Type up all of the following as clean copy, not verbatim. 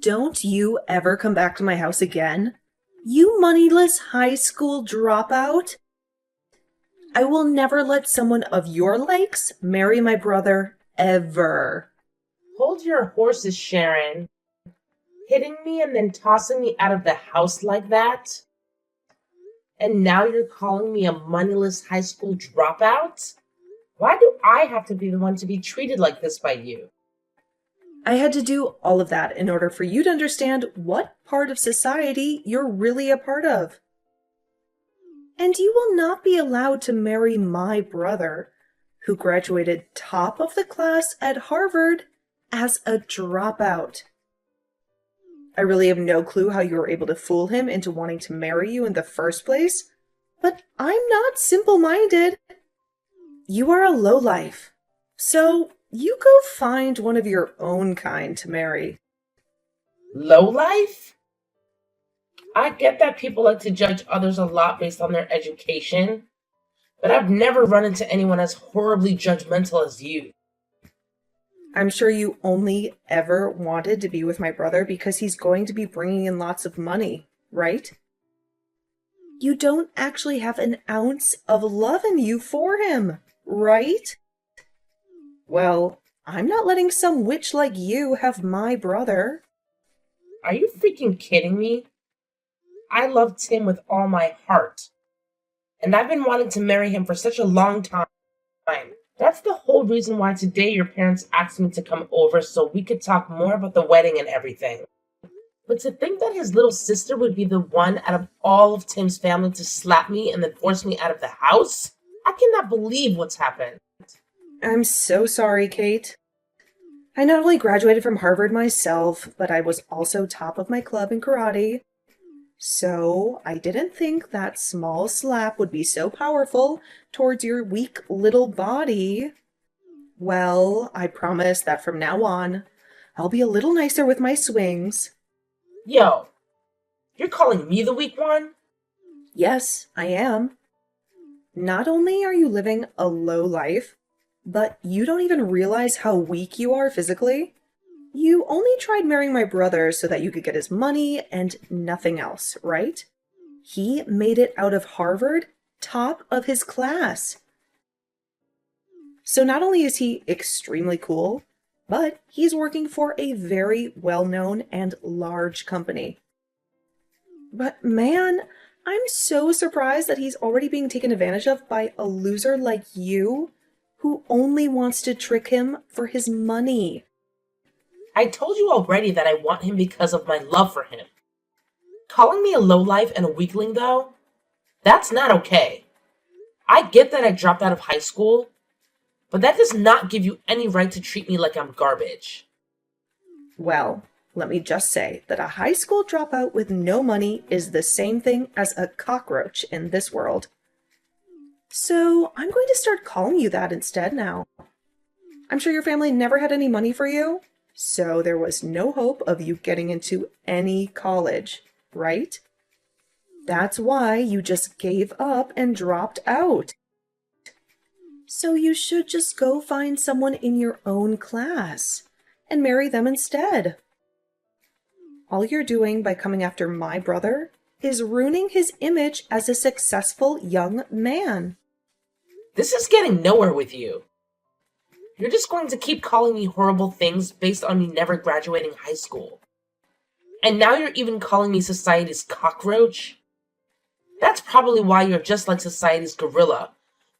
don't you ever come back to my house again. You moneyless high school dropout. I will never let someone of your likes marry my brother, ever. Hold your horses, Sharon. Hitting me and then tossing me out of the house like that? And now you're calling me a moneyless high school dropout? Why do I have to be the one to be treated like this by you? I had to do all of that in order for you to understand what part of society you're really a part of. And you will not be allowed to marry my brother, who graduated top of the class at Harvard as a dropout. I really have no clue how you were able to fool him into wanting to marry you in the first place, but I'm not simple-minded. You are a lowlife, so you go find one of your own kind to marry. Lowlife? I get that people like to judge others a lot based on their education, but I've never run into anyone as horribly judgmental as you. I'm sure you only ever wanted to be with my brother because he's going to be bringing in lots of money, right? You don't actually have an ounce of love in you for him, right? Well, I'm not letting some witch like you have my brother. Are you freaking kidding me? I love Tim with all my heart, and I've been wanting to marry him for such a long time. That's the whole reason why today your parents asked me to come over so we could talk more about the wedding and everything. But to think that his little sister would be the one out of all of Tim's family to slap me and then force me out of the house? I cannot believe what's happened. I'm so sorry, Kate. I not only graduated from Harvard myself, but I was also top of my club in karate. So I didn't think that small slap would be so powerful towards your weak little body. Well, I promise that from now on, I'll be a little nicer with my swings. Yo, you're calling me the weak one? Yes, I am. Not only are you living a low life, but you don't even realize how weak you are physically. You only tried marrying my brother so that you could get his money and nothing else, right? He made it out of Harvard, top of his class. So not only is he extremely cool, but he's working for a very well-known and large company. But man, I'm so surprised that he's already being taken advantage of by a loser like you, who only wants to trick him for his money. I told you already that I want him because of my love for him. Calling me a lowlife and a weakling, though? That's not okay. I get that I dropped out of high school, but that does not give you any right to treat me like I'm garbage. Well, let me just say that a high school dropout with no money is the same thing as a cockroach in this world. So I'm going to start calling you that instead now. I'm sure your family never had any money for you, so there was no hope of you getting into any college, right? That's why you just gave up and dropped out. So you should just go find someone in your own class and marry them instead. All you're doing by coming after my brother is ruining his image as a successful young man. This is getting nowhere with you. You're just going to keep calling me horrible things based on me never graduating high school. And now you're even calling me society's cockroach? That's probably why you're just like society's gorilla,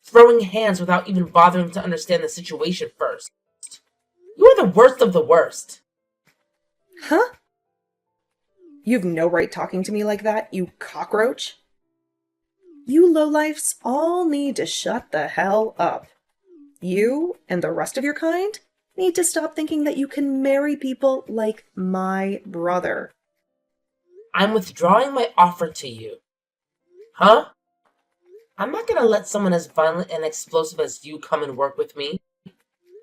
throwing hands without even bothering to understand the situation first. You are the worst of the worst. Huh? You've no right talking to me like that, you cockroach. You lowlifes all need to shut the hell up. You and the rest of your kind need to stop thinking that you can marry people like my brother. I'm withdrawing my offer to you. Huh? I'm not gonna let someone as violent and explosive as you come and work with me.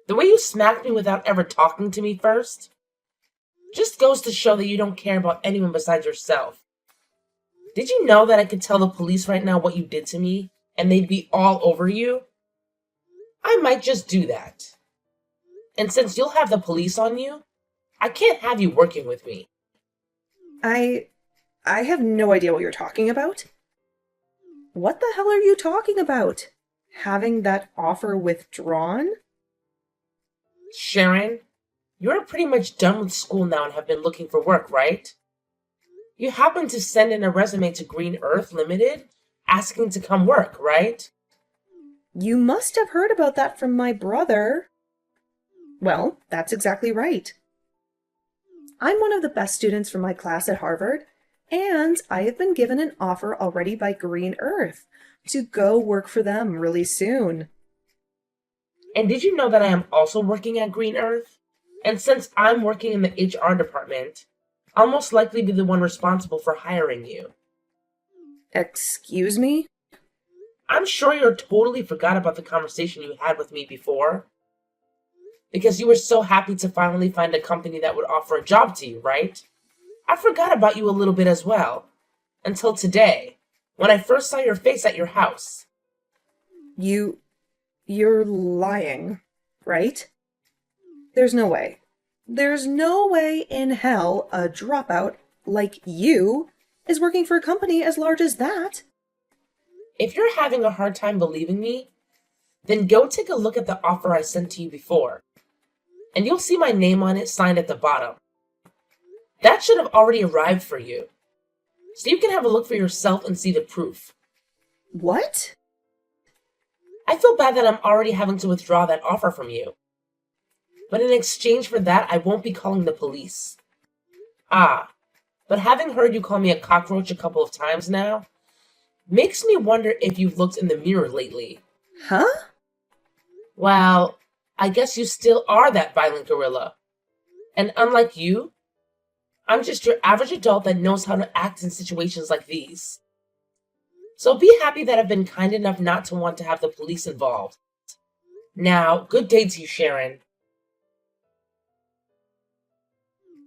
The way you smacked me without ever talking to me first just goes to show that you don't care about anyone besides yourself. Did you know that I could tell the police right now what you did to me, and they'd be all over you? I might just do that. And since you'll have the police on you, I can't have you working with me. I I have no idea what you're talking about. What the hell are you talking about? Having that offer withdrawn? Sharon, you're pretty much done with school now and have been looking for work, right? You happened to send in a resume to Green Earth Limited asking to come work, right? You must have heard about that from my brother. Well, that's exactly right. I'm one of the best students from my class at Harvard, and I have been given an offer already by Green Earth to go work for them really soon. And did you know that I am also working at Green Earth? And since I'm working in the HR department, I'll most likely be the one responsible for hiring you. Excuse me? I'm sure you totally forgot about the conversation you had with me before. Because you were so happy to finally find a company that would offer a job to you, right? I forgot about you a little bit as well. Until today, when I first saw your face at your house. You're lying, right? There's no way. There's no way in hell a dropout like you is working for a company as large as that. If you're having a hard time believing me, then go take a look at the offer I sent to you before. And you'll see my name on it signed at the bottom. That should have already arrived for you. So you can have a look for yourself and see the proof. What? I feel bad that I'm already having to withdraw that offer from you. But in exchange for that, I won't be calling the police. But having heard you call me a cockroach a couple of times now, makes me wonder if you've looked in the mirror lately. Huh? Well, I guess you still are that violent gorilla. And unlike you, I'm just your average adult that knows how to act in situations like these. So be happy that I've been kind enough not to want to have the police involved. Now, good day to you, Sharon.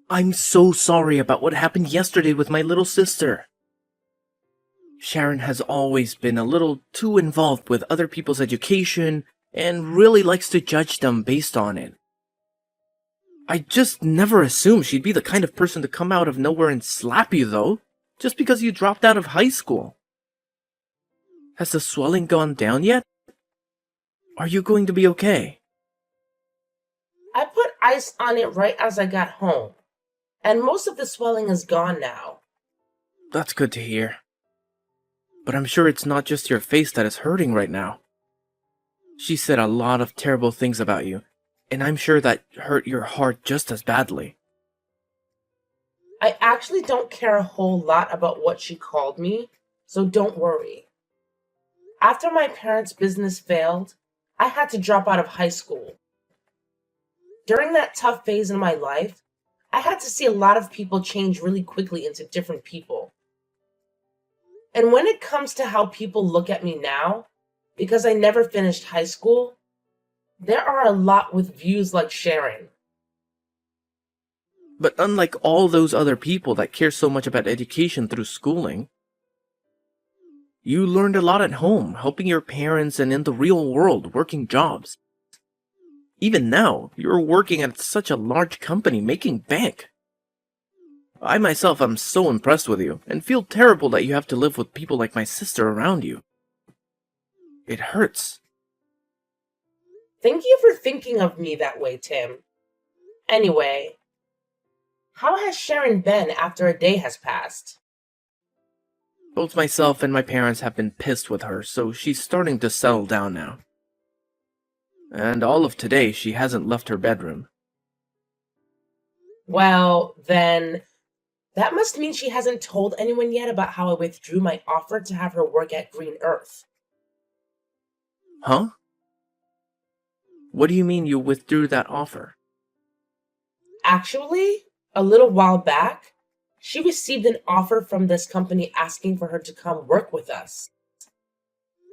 I'm so sorry about what happened yesterday with my little sister. Sharon has always been a little too involved with other people's education and really likes to judge them based on it. I just never assumed she'd be the kind of person to come out of nowhere and slap you, though, just because you dropped out of high school. Has the swelling gone down yet? Are you going to be okay? I put ice on it right as I got home, and most of the swelling is gone now. That's good to hear. But I'm sure it's not just your face that is hurting right now. She said a lot of terrible things about you, and I'm sure that hurt your heart just as badly. I actually don't care a whole lot about what she called me, so don't worry. After my parents' business failed, I had to drop out of high school. During that tough phase in my life, I had to see a lot of people change really quickly into different people. And when it comes to how people look at me now, because I never finished high school, there are a lot with views like Sharon. But unlike all those other people that care so much about education through schooling, you learned a lot at home, helping your parents and in the real world, working jobs. Even now, you're working at such a large company, making bank. I myself am so impressed with you, and feel terrible that you have to live with people like my sister around you. It hurts. Thank you for thinking of me that way, Tim. Anyway, how has Sharon been after a day has passed? Both myself and my parents have been pissed with her, so she's starting to settle down now. And all of today, she hasn't left her bedroom. Well, then, that must mean she hasn't told anyone yet about how I withdrew my offer to have her work at Green Earth. Huh? What do you mean you withdrew that offer? Actually, a little while back, she received an offer from this company asking for her to come work with us.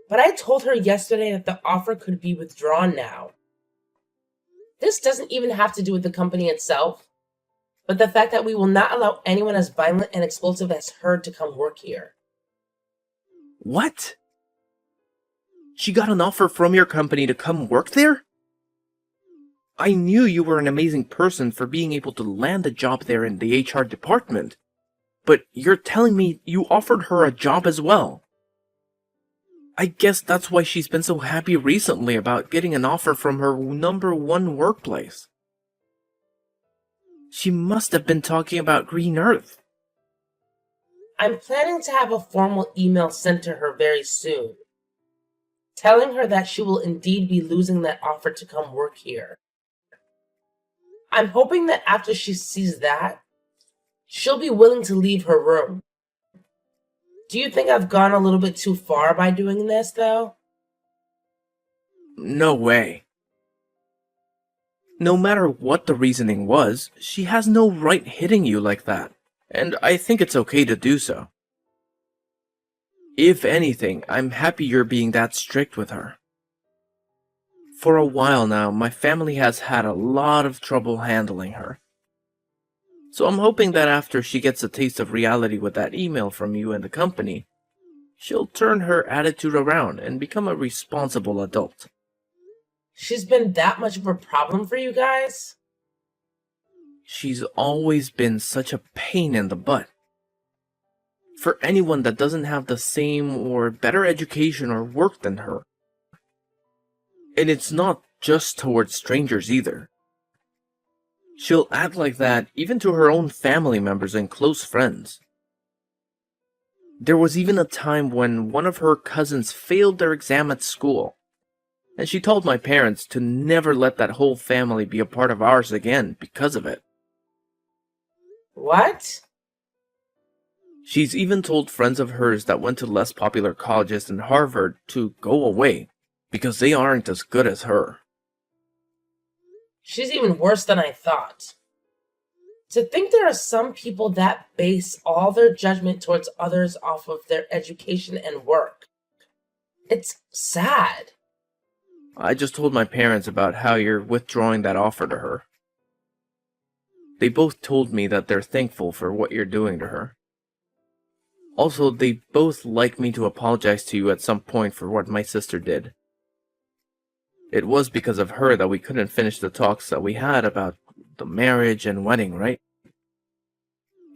But I told her yesterday that the offer could be withdrawn now. This doesn't even have to do with the company itself, but the fact that we will not allow anyone as violent and explosive as her to come work here. What? She got an offer from your company to come work there? I knew you were an amazing person for being able to land a job there in the HR department. But you're telling me you offered her a job as well. I guess that's why she's been so happy recently about getting an offer from her #1 workplace. She must have been talking about Green Earth. I'm planning to have a formal email sent to her very soon, telling her that she will indeed be losing that offer to come work here. I'm hoping that after she sees that, she'll be willing to leave her room. Do you think I've gone a little bit too far by doing this, though? No way. No matter what the reasoning was, she has no right hitting you like that, and I think it's okay to do so. If anything, I'm happy you're being that strict with her. For a while now, my family has had a lot of trouble handling her. So I'm hoping that after she gets a taste of reality with that email from you and the company, she'll turn her attitude around and become a responsible adult. She's been that much of a problem for you guys? She's always been such a pain in the butt. For anyone that doesn't have the same or better education or work than her. And it's not just towards strangers either. She'll act like that even to her own family members and close friends. There was even a time when one of her cousins failed their exam at school, and she told my parents to never let that whole family be a part of ours again because of it. What? She's even told friends of hers that went to less popular colleges than Harvard to go away because they aren't as good as her. She's even worse than I thought. To think there are some people that base all their judgment towards others off of their education and work. It's sad. I just told my parents about how you're withdrawing that offer to her. They both told me that they're thankful for what you're doing to her. Also, they both like me to apologize to you at some point for what my sister did. It was because of her that we couldn't finish the talks that we had about the marriage and wedding, right?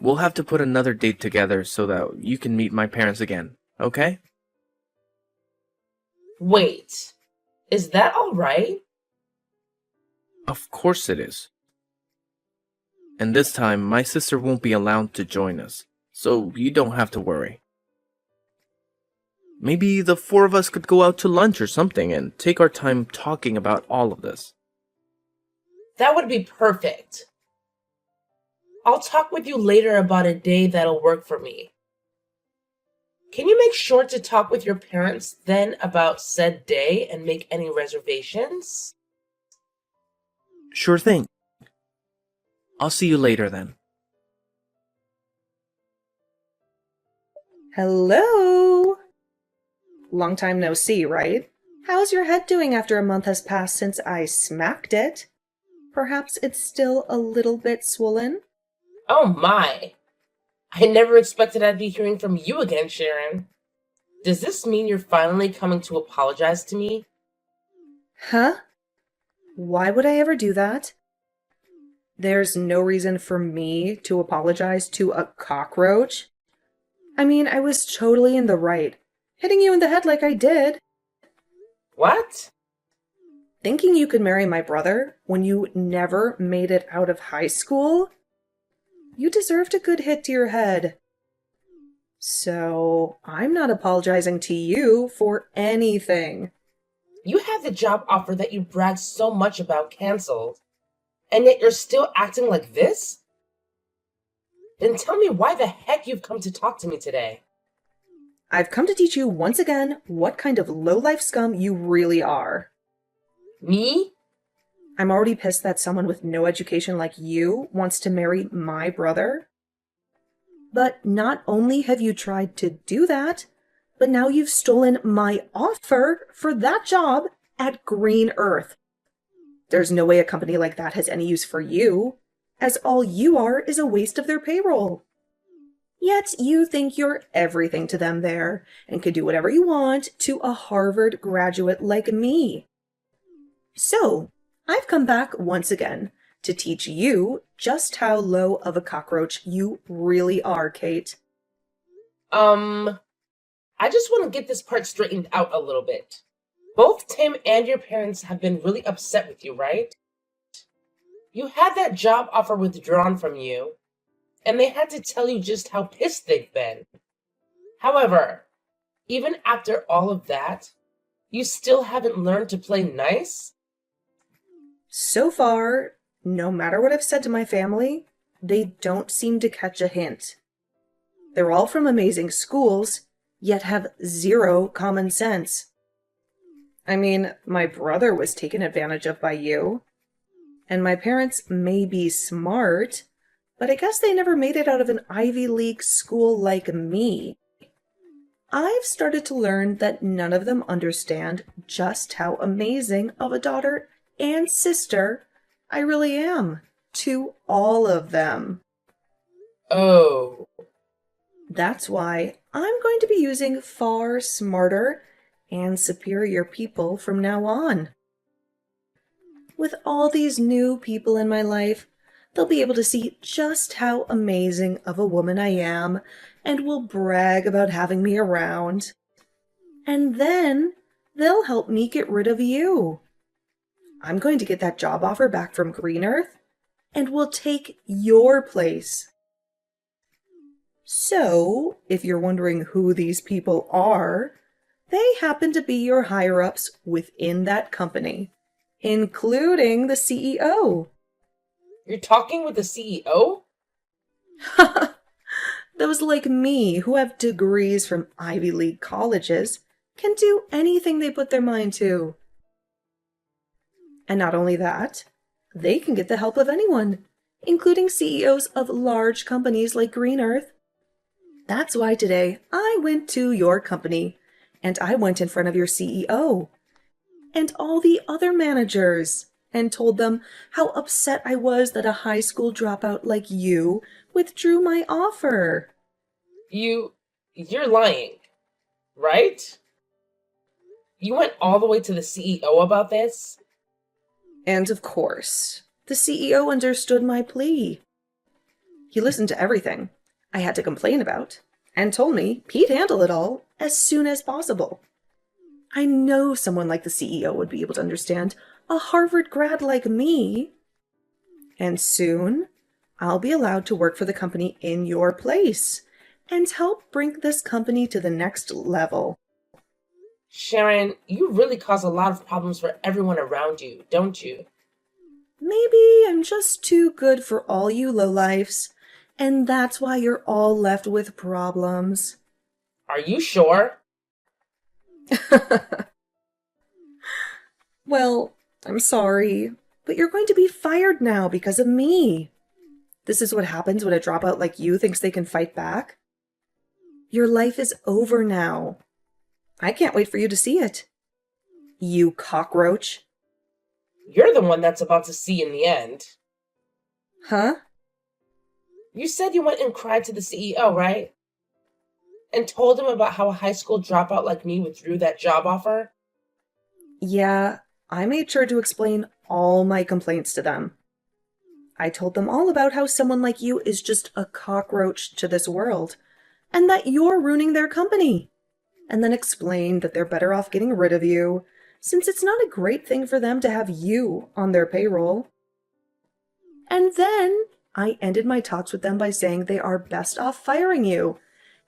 We'll have to put another date together so that you can meet my parents again, okay? Wait, is that alright? Of course it is. And this time, my sister won't be allowed to join us, so you don't have to worry. Maybe the four of us could go out to lunch or something and take our time talking about all of this. That would be perfect. I'll talk with you later about a day that'll work for me. Can you make sure to talk with your parents then about said day and make any reservations? Sure thing. I'll see you later then. Hello? Long time no see, right? How's your head doing after a month has passed since I smacked it? Perhaps it's still a little bit swollen? Oh my! I never expected I'd be hearing from you again, Sharon. Does this mean you're finally coming to apologize to me? Huh? Why would I ever do that? There's no reason for me to apologize to a cockroach. I mean, I was totally in the right. Hitting you in the head like I did. What? Thinking you could marry my brother when you never made it out of high school? You deserved a good hit to your head. So, I'm not apologizing to you for anything. You had the job offer that you bragged so much about canceled, and yet you're still acting like this? Then tell me why the heck you've come to talk to me today. I've come to teach you once again what kind of low-life scum you really are. Me? I'm already pissed that someone with no education like you wants to marry my brother. But not only have you tried to do that, but now you've stolen my offer for that job at Green Earth. There's no way a company like that has any use for you, as all you are is a waste of their payroll. Yet you think you're everything to them there, and can do whatever you want to a Harvard graduate like me. So, I've come back once again to teach you just how low of a cockroach you really are, Kate. I just want to get this part straightened out a little bit. Both Tim and your parents have been really upset with you, right? You had that job offer withdrawn from you, and they had to tell you just how pissed they've been. However, even after all of that, you still haven't learned to play nice? So far, no matter what I've said to my family, they don't seem to catch a hint. They're all from amazing schools, yet have zero common sense. I mean, my brother was taken advantage of by you. And my parents may be smart, but I guess they never made it out of an Ivy League school like me. I've started to learn that none of them understand just how amazing of a daughter and sister I really am to all of them. Oh. That's why I'm going to be using far smarter and superior people from now on. With all these new people in my life, they'll be able to see just how amazing of a woman I am and will brag about having me around. And then they'll help me get rid of you. I'm going to get that job offer back from Green Earth and will take your place. So, if you're wondering who these people are, they happen to be your higher-ups within that company, including the CEO. You're talking with the CEO? Those like me who have degrees from Ivy League colleges can do anything they put their mind to. And not only that, they can get the help of anyone, including CEOs of large companies like Green Earth. That's why today I went to your company, and I went in front of your CEO and all the other managers and told them how upset I was that a high school dropout like you withdrew my offer. You're lying, right? You went all the way to the CEO about this? And of course, the CEO understood my plea. He listened to everything I had to complain about and told me he'd handle it all as soon as possible. I know someone like the CEO would be able to understand a Harvard grad like me. And soon, I'll be allowed to work for the company in your place and help bring this company to the next level. Sharon, you really cause a lot of problems for everyone around you, don't you? Maybe I'm just too good for all you lowlifes, and that's why you're all left with problems. Are you sure? Well, I'm sorry, but you're going to be fired now because of me. This is what happens when a dropout like you thinks they can fight back. Your life is over now. I can't wait for you to see it. You cockroach. You're the one that's about to see in the end. Huh? You said you went and cried to the CEO, right? And told him about how a high school dropout like me withdrew that job offer? Yeah, I made sure to explain all my complaints to them. I told them all about how someone like you is just a cockroach to this world, and that you're ruining their company. And then explained that they're better off getting rid of you, since it's not a great thing for them to have you on their payroll. And then I ended my talks with them by saying they are best off firing you,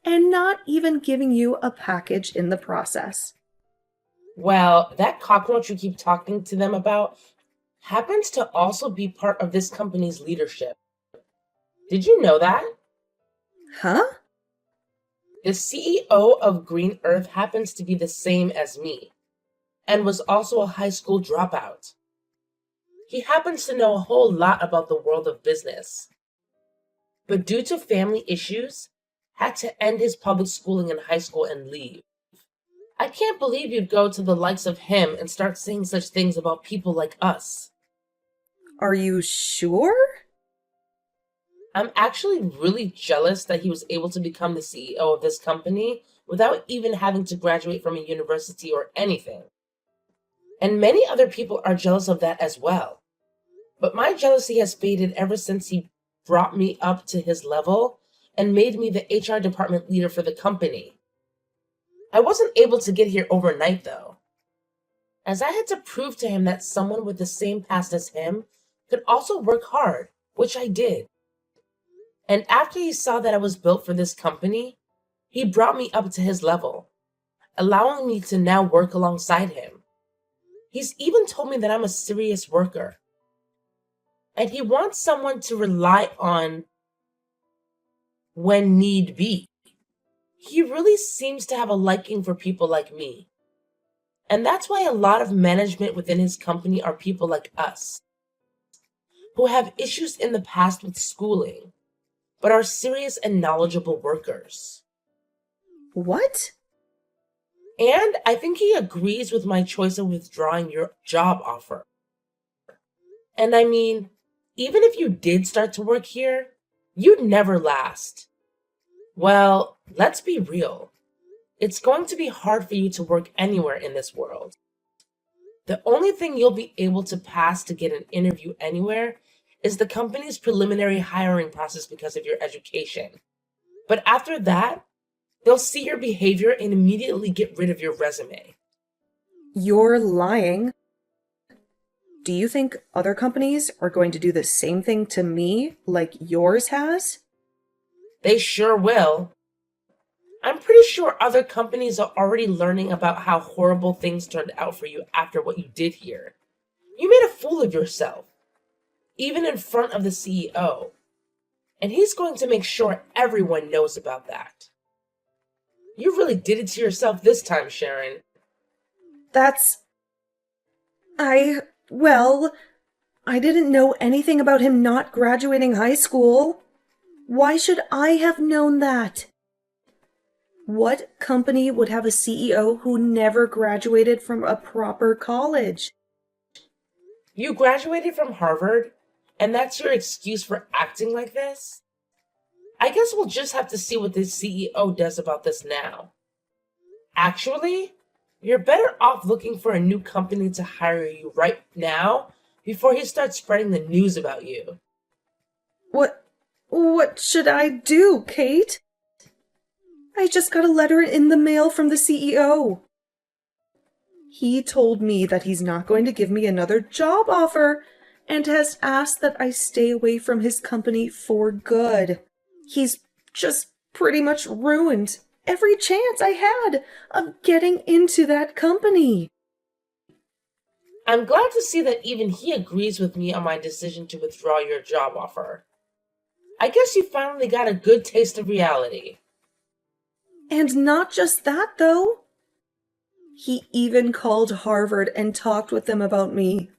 and not even giving you a package in the process. Well, that cockroach you keep talking to them about happens to also be part of this company's leadership. Did you know that? Huh? The CEO of Green Earth happens to be the same as me, and was also a high school dropout. He happens to know a whole lot about the world of business, but due to family issues, had to end his public schooling in high school and leave. I can't believe you'd go to the likes of him and start saying such things about people like us. Are you sure? I'm actually really jealous that he was able to become the CEO of this company without even having to graduate from a university or anything. And many other people are jealous of that as well. But my jealousy has faded ever since he brought me up to his level and made me the HR department leader for the company. I wasn't able to get here overnight, though, as I had to prove to him that someone with the same past as him could also work hard, which I did. And after he saw that I was built for this company, he brought me up to his level, allowing me to now work alongside him. He's even told me that I'm a serious worker, and he wants someone to rely on when need be. He really seems to have a liking for people like me. And that's why a lot of management within his company are people like us, who have issues in the past with schooling, but are serious and knowledgeable workers. What? And I think he agrees with my choice of withdrawing your job offer. And I mean, even if you did start to work here, you'd never last. Well, let's be real. It's going to be hard for you to work anywhere in this world. The only thing you'll be able to pass to get an interview anywhere is the company's preliminary hiring process because of your education. But after that, they'll see your behavior and immediately get rid of your resume. You're lying. Do you think other companies are going to do the same thing to me like yours has? They sure will. I'm pretty sure other companies are already learning about how horrible things turned out for you after what you did here. You made a fool of yourself, even in front of the CEO. And he's going to make sure everyone knows about that. You really did it to yourself this time, Sharon. Well, I didn't know anything about him not graduating high school. Why should I have known that? What company would have a CEO who never graduated from a proper college? You graduated from Harvard, and that's your excuse for acting like this? I guess we'll just have to see what the CEO does about this now. Actually, you're better off looking for a new company to hire you right now before he starts spreading the news about you. What should I do, Kate? I just got a letter in the mail from the CEO. He told me that he's not going to give me another job offer and has asked that I stay away from his company for good. He's just pretty much ruined every chance I had of getting into that company. I'm glad to see that even he agrees with me on my decision to withdraw your job offer. I guess you finally got a good taste of reality. And not just that, though. He even called Harvard and talked with them about me.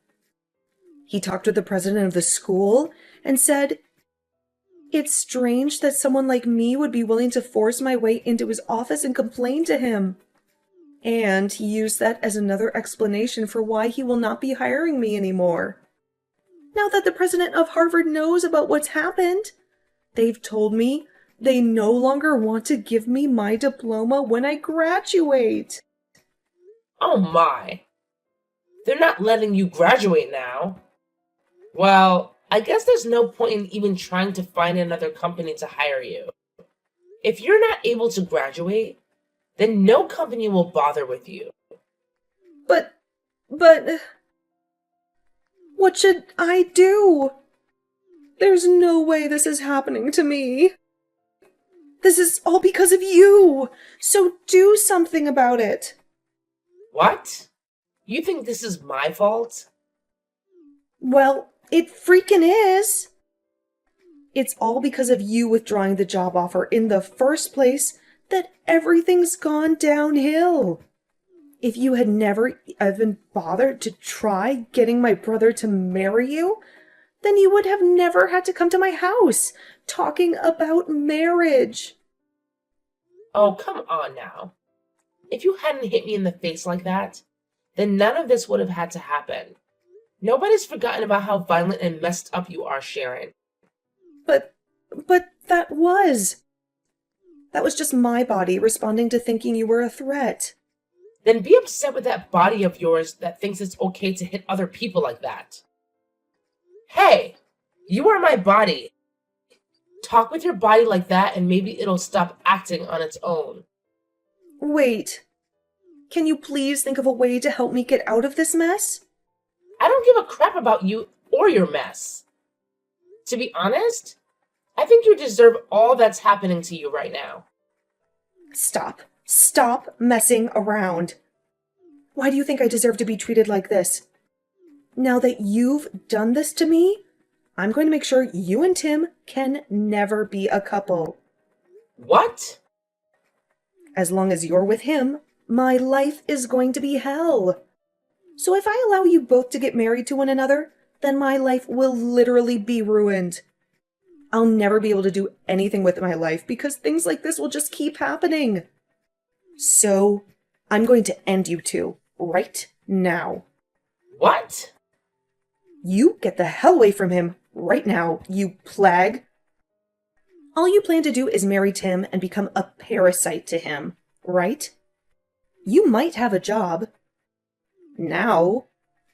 He talked with the president of the school and said, "It's strange that someone like me would be willing to force my way into his office and complain to him." And he used that as another explanation for why he will not be hiring me anymore. Now that the president of Harvard knows about what's happened, they've told me they no longer want to give me my diploma when I graduate. Oh my. They're not letting you graduate now. Well, I guess there's no point in even trying to find another company to hire you. If you're not able to graduate, then no company will bother with you. But, what should I do? There's no way this is happening to me. This is all because of you, so do something about it. What? You think this is my fault? Well, it freaking is. It's all because of you withdrawing the job offer in the first place that everything's gone downhill. If you had never even bothered to try getting my brother to marry you, then you would have never had to come to my house talking about marriage. Oh, come on now. If you hadn't hit me in the face like that, then none of this would have had to happen. Nobody's forgotten about how violent and messed up you are, Sharon. But that was just my body responding to thinking you were a threat. Then be upset with that body of yours that thinks it's okay to hit other people like that. Hey, you are my body. Talk with your body like that and maybe it'll stop acting on its own. Wait, can you please think of a way to help me get out of this mess? I don't give a crap about you or your mess. To be honest, I think you deserve all that's happening to you right now. Stop. Stop messing around. Why do you think I deserve to be treated like this? Now that you've done this to me, I'm going to make sure you and Tim can never be a couple. What? As long as you're with him, my life is going to be hell. So if I allow you both to get married to one another, then my life will literally be ruined. I'll never be able to do anything with my life because things like this will just keep happening. So, I'm going to end you two right now. What? You get the hell away from him right now, you plague. All you plan to do is marry Tim and become a parasite to him, right? You might have a job now,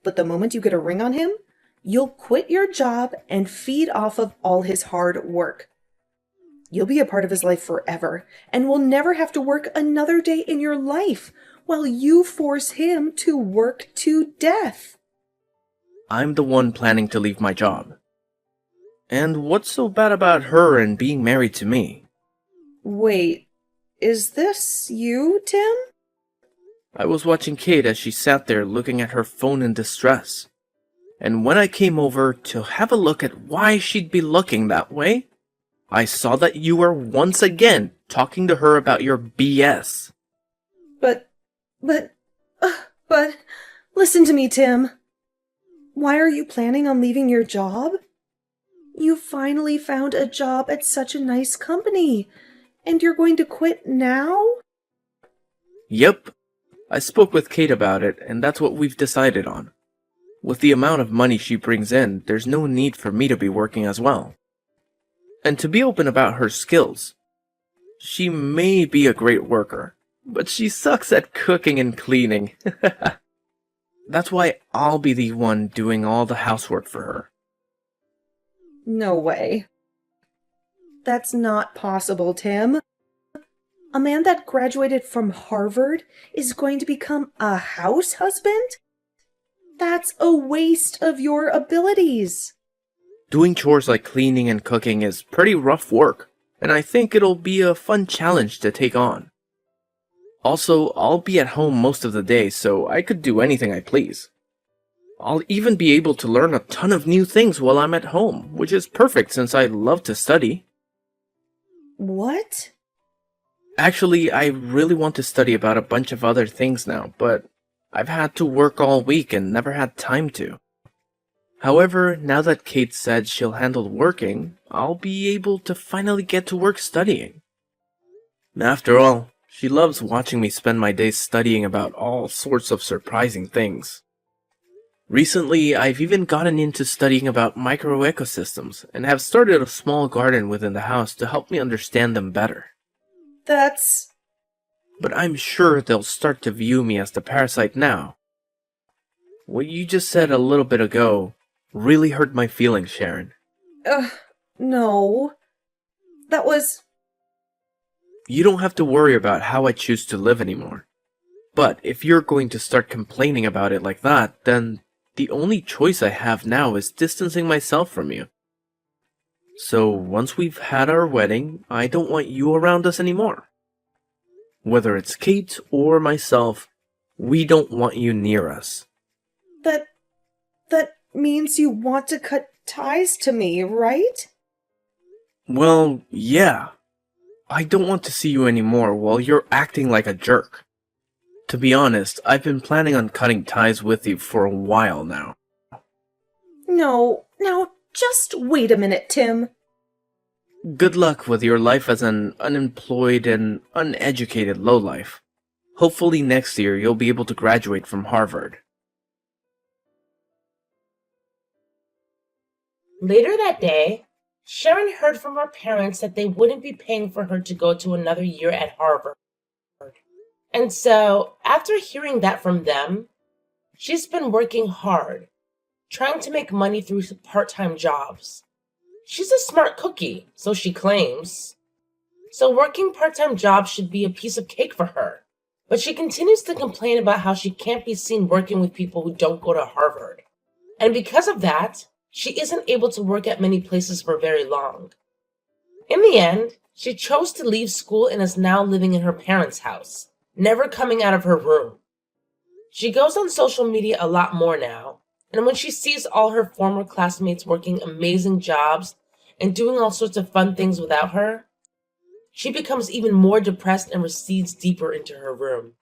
but the moment you get a ring on him, you'll quit your job and feed off of all his hard work. You'll be a part of his life forever and will never have to work another day in your life while you force him to work to death. I'm the one planning to leave my job. And what's so bad about her and being married to me? Wait, is this you, Tim? I was watching Kate as she sat there looking at her phone in distress. And when I came over to have a look at why she'd be looking that way, I saw that you were once again talking to her about your BS. But, listen to me, Tim. Why are you planning on leaving your job? You finally found a job at such a nice company, and you're going to quit now? Yep. I spoke with Kate about it, and that's what we've decided on. With the amount of money she brings in, there's no need for me to be working as well. And to be open about her skills, she may be a great worker, but she sucks at cooking and cleaning. That's why I'll be the one doing all the housework for her. No way. That's not possible, Tim. A man that graduated from Harvard is going to become a house husband? That's a waste of your abilities. Doing chores like cleaning and cooking is pretty rough work, and I think it'll be a fun challenge to take on. Also, I'll be at home most of the day, so I could do anything I please. I'll even be able to learn a ton of new things while I'm at home, which is perfect since I love to study. What? Actually, I really want to study about a bunch of other things now, but I've had to work all week and never had time to. However, now that Kate said she'll handle working, I'll be able to finally get to work studying. After all, she loves watching me spend my days studying about all sorts of surprising things. Recently, I've even gotten into studying about microecosystems and have started a small garden within the house to help me understand them better. That's... But I'm sure they'll start to view me as the parasite now. What you just said a little bit ago really hurt my feelings, Sharon. No. That was... You don't have to worry about how I choose to live anymore. But if you're going to start complaining about it like that, then the only choice I have now is distancing myself from you. So once we've had our wedding, I don't want you around us anymore. Whether it's Kate or myself, we don't want you near us. That means you want to cut ties to me, right? Well, yeah. I don't want to see you anymore while you're acting like a jerk. To be honest, I've been planning on cutting ties with you for a while now. No, now just wait a minute, Tim. Good luck with your life as an unemployed and uneducated lowlife. Hopefully next year you'll be able to graduate from Harvard. Later that day, Sharon heard from her parents that they wouldn't be paying for her to go to another year at Harvard. And so, after hearing that from them, she's been working hard, trying to make money through part-time jobs. She's a smart cookie, so she claims. So working part-time jobs should be a piece of cake for her. But she continues to complain about how she can't be seen working with people who don't go to Harvard. And because of that, she isn't able to work at many places for very long. In the end, she chose to leave school and is now living in her parents' house, never coming out of her room. She goes on social media a lot more now, and when she sees all her former classmates working amazing jobs and doing all sorts of fun things without her, she becomes even more depressed and recedes deeper into her room.